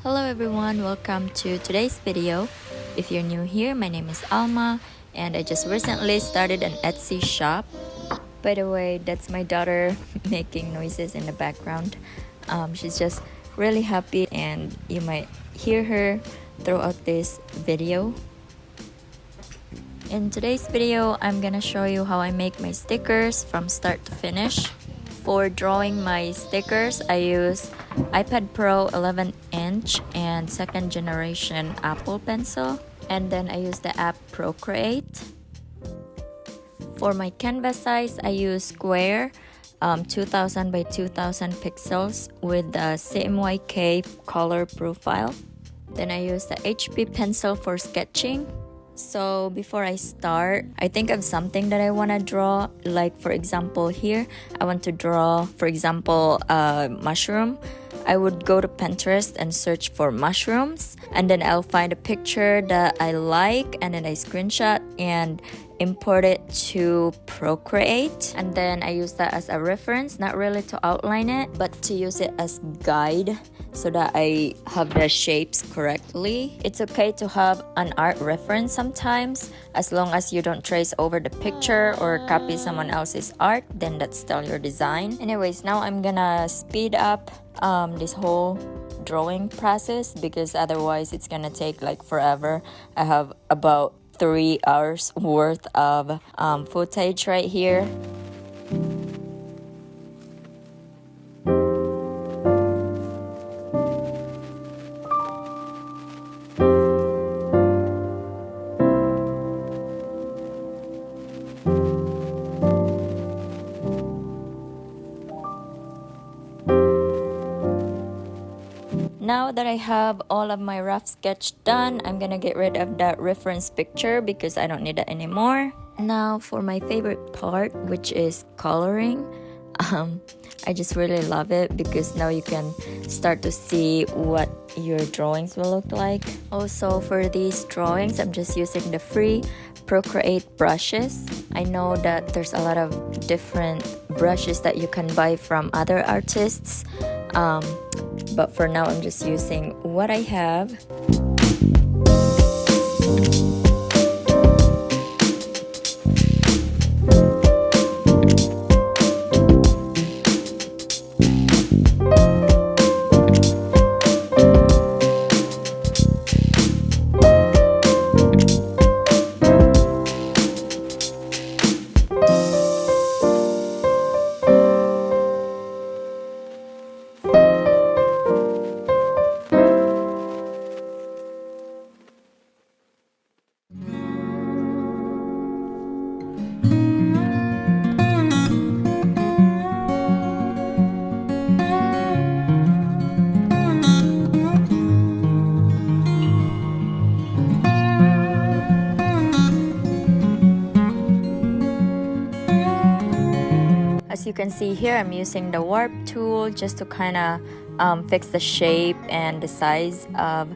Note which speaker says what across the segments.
Speaker 1: Hello everyone, welcome to today's video. If you're new here, my name is Alma and I just recently started an Etsy shop. By the way, that's my daughter making noises in the background. She's just really happy and you might hear her throughout this video. In today's video, I'm gonna show you how I make my stickers from start to finish. For drawing my stickers, I use iPad Pro 11-inch and second generation Apple Pencil, and then I use the app Procreate. For my canvas size, I use square 2000 by 2000 pixels with the CMYK color profile. Then I use the HB pencil for sketching. So before I start, I think of something that I want to draw. Like for example here, I want to draw, for example, a mushroom. I would go to Pinterest and search for mushrooms, and then I'll find a picture that I like, and then I screenshot and import it to Procreate, and then I use that as a reference, not really to outline it, but to use it as guide so that I have the shapes correctly. It's okay to have an art reference sometimes, as long as you don't trace over the picture or copy someone else's art, then that's still your design. Anyways, now I'm gonna speed up this whole drawing process because otherwise it's gonna take like forever. I have about 3 hours worth of footage right here. Now that I have all of my rough sketch done, I'm gonna get rid of that reference picture because I don't need it anymore. Now for my favorite part, which is coloring. I just really love it because now you can start to see what your drawings will look like. Also for these drawings, I'm just using the free Procreate brushes. I know that there's a lot of different brushes that you can buy from other artists. But for now, I'm just using what I have. As you can see here, I'm using the warp tool just to kind of fix the shape and the size of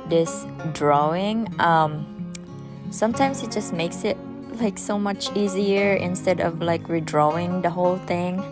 Speaker 1: this drawing. Sometimes it just makes it like so much easier instead of like redrawing the whole thing.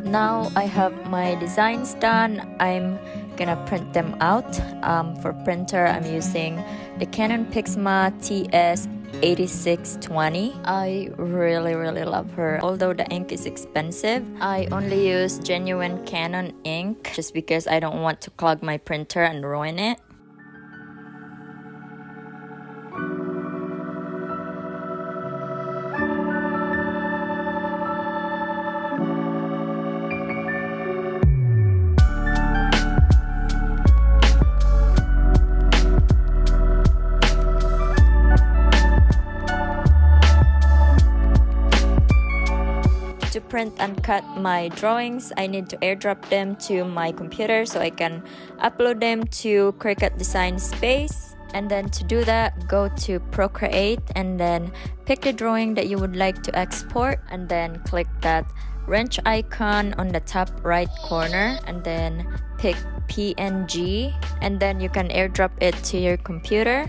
Speaker 1: Now I have my designs done. I'm gonna print them out. For printer, I'm using the Canon Pixma TS8620. I really love her. Although the ink is expensive, I only use genuine Canon ink just because I don't want to clog my printer and ruin it. To print and cut my drawings, I need to airdrop them to my computer so I can upload them to Cricut Design Space. And then to do that, go to Procreate and then pick the drawing that you would like to export, and then click that wrench icon on the top right corner and then pick PNG, and then you can airdrop it to your computer.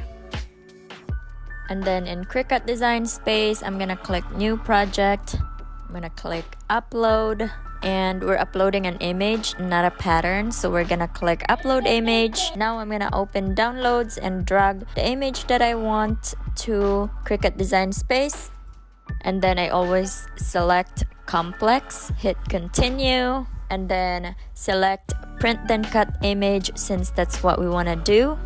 Speaker 1: And then in Cricut Design Space, I'm gonna click New Project. I'm gonna click Upload, and we're uploading an image, not a pattern, so we're gonna click Upload Image. Now I'm gonna open Downloads and drag the image that I want to Cricut Design Space. And then I always select Complex, hit Continue, and then select Print Then Cut Image since that's what we wanna do.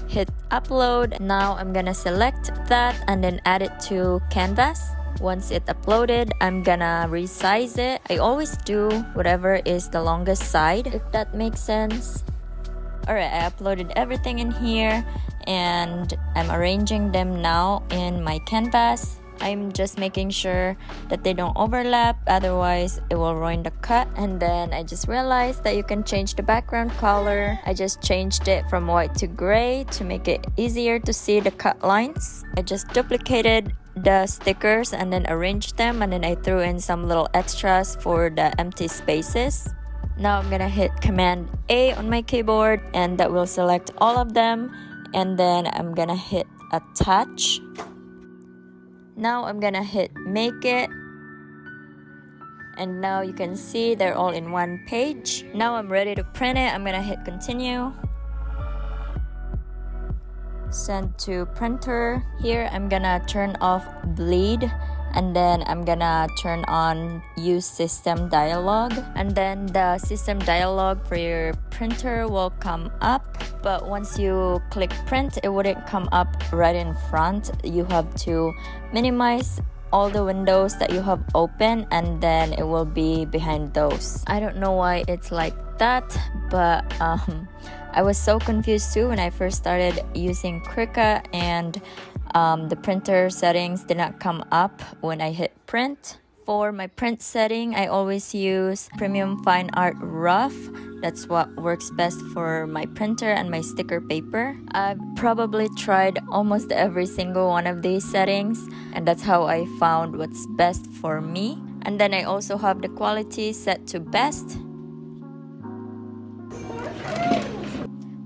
Speaker 1: Hit Upload. Now I'm gonna select that and then add it to Canvas. Once it's uploaded, I'm gonna resize it. I always do whatever is the longest side, if that makes sense. Alright, I uploaded everything in here and I'm arranging them now in my canvas. I'm just making sure that they don't overlap, otherwise it will ruin the cut. And then I just realized that you can change the background color. I just changed it from white to gray to make it easier to see the cut lines. I just duplicated the stickers and then arranged them, and then I threw in some little extras for the empty spaces. Now I'm gonna hit Command A on my keyboard and that will select all of them, and then I'm gonna hit Attach. Now I'm gonna hit Make It, and now you can see they're all in one page. Now I'm ready to print it. I'm gonna hit Continue, Send to Printer. Here I'm gonna turn off Bleed, and then I'm gonna turn on Use System Dialog, and then the system dialog for your printer will come up. But once you click print, it wouldn't come up right in front. You have to minimize all the windows that you have open, and then it will be behind those. I don't know why it's like that, but I was so confused too when I first started using Cricut, and the printer settings did not come up when I hit print. For my print setting, I always use Premium Fine Art Rough. That's what works best for my printer and my sticker paper. I've probably tried almost every single one of these settings, and that's how I found what's best for me. And then I also have the quality set to best.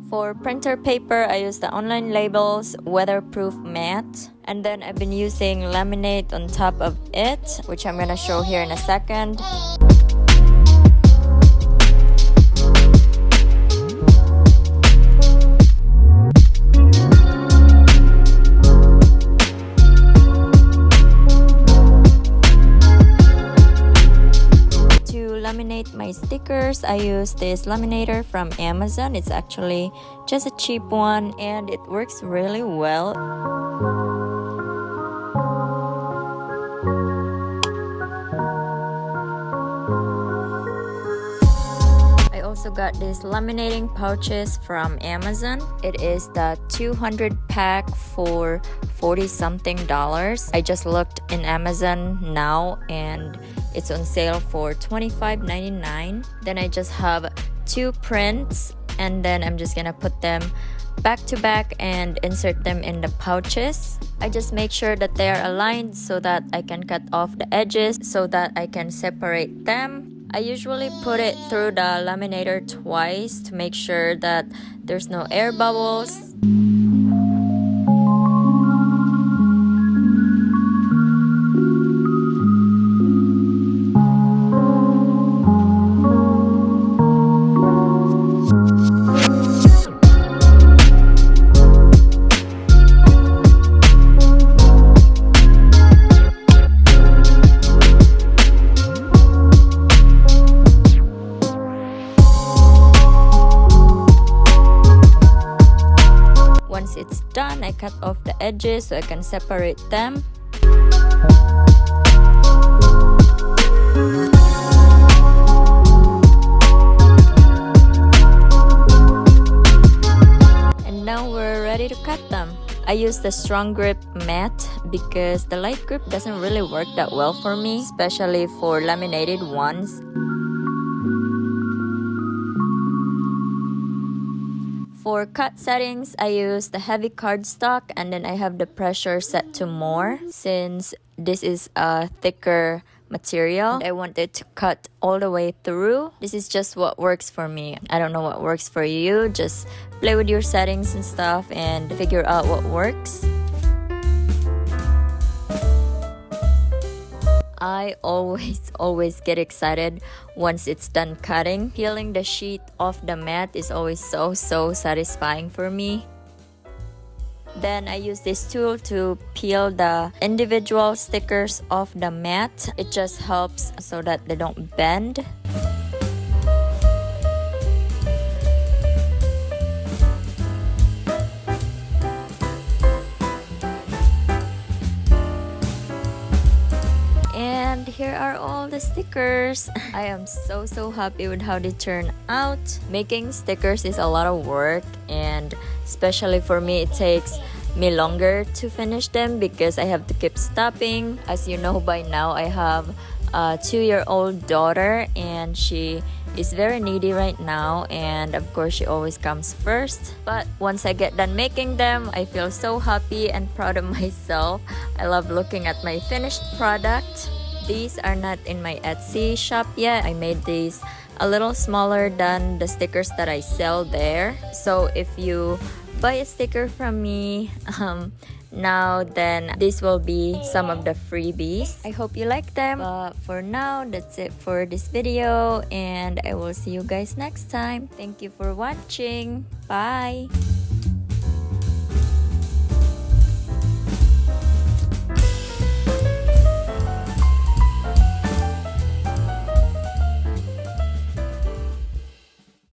Speaker 1: For printer paper, I use the Online Labels Weatherproof Matte. And then I've been using laminate on top of it, which I'm gonna show here in a second. Laminate my stickers, I use this laminator from Amazon. It's actually just a cheap one and it works really well. I also got these laminating pouches from Amazon. It is the 200 pack for $40 something. I just looked in Amazon now and it's on sale for $25.99. Then I just have 2 prints, and then I'm just gonna put them back to back and insert them in the pouches. I just make sure that they are aligned so that I can cut off the edges so that I can separate them. I usually put it through the laminator twice to make sure that there's no air bubbles. It's done, I cut off the edges so I can separate them. And now we're ready to cut them. I use the Strong Grip Matte because the light grip doesn't really work that well for me, especially for laminated ones. For cut settings, I use the heavy cardstock, and then I have the pressure set to more since this is a thicker material. And I want it to cut all the way through. This is just what works for me. I don't know what works for you. Just play with your settings and stuff and figure out what works. I always get excited once it's done cutting. Peeling the sheet off the mat is always so satisfying for me. Then I use this tool to peel the individual stickers off the mat. It just helps so that they don't bend. And here are all the stickers. I am so happy with how they turn out. Making stickers is a lot of work, and especially for me, it takes me longer to finish them because I have to keep stopping. As you know by now, I have a 2-year-old daughter, and she is very needy right now, and of course she always comes first. But once I get done making them, I feel so happy and proud of myself. I love looking at my finished product. These are not in my Etsy shop yet. I made these a little smaller than the stickers that I sell there. So if you buy a sticker from me now, then this will be some of the freebies. I hope you like them. But for now, that's it for this video, and I will see you guys next time. Thank you for watching. Bye.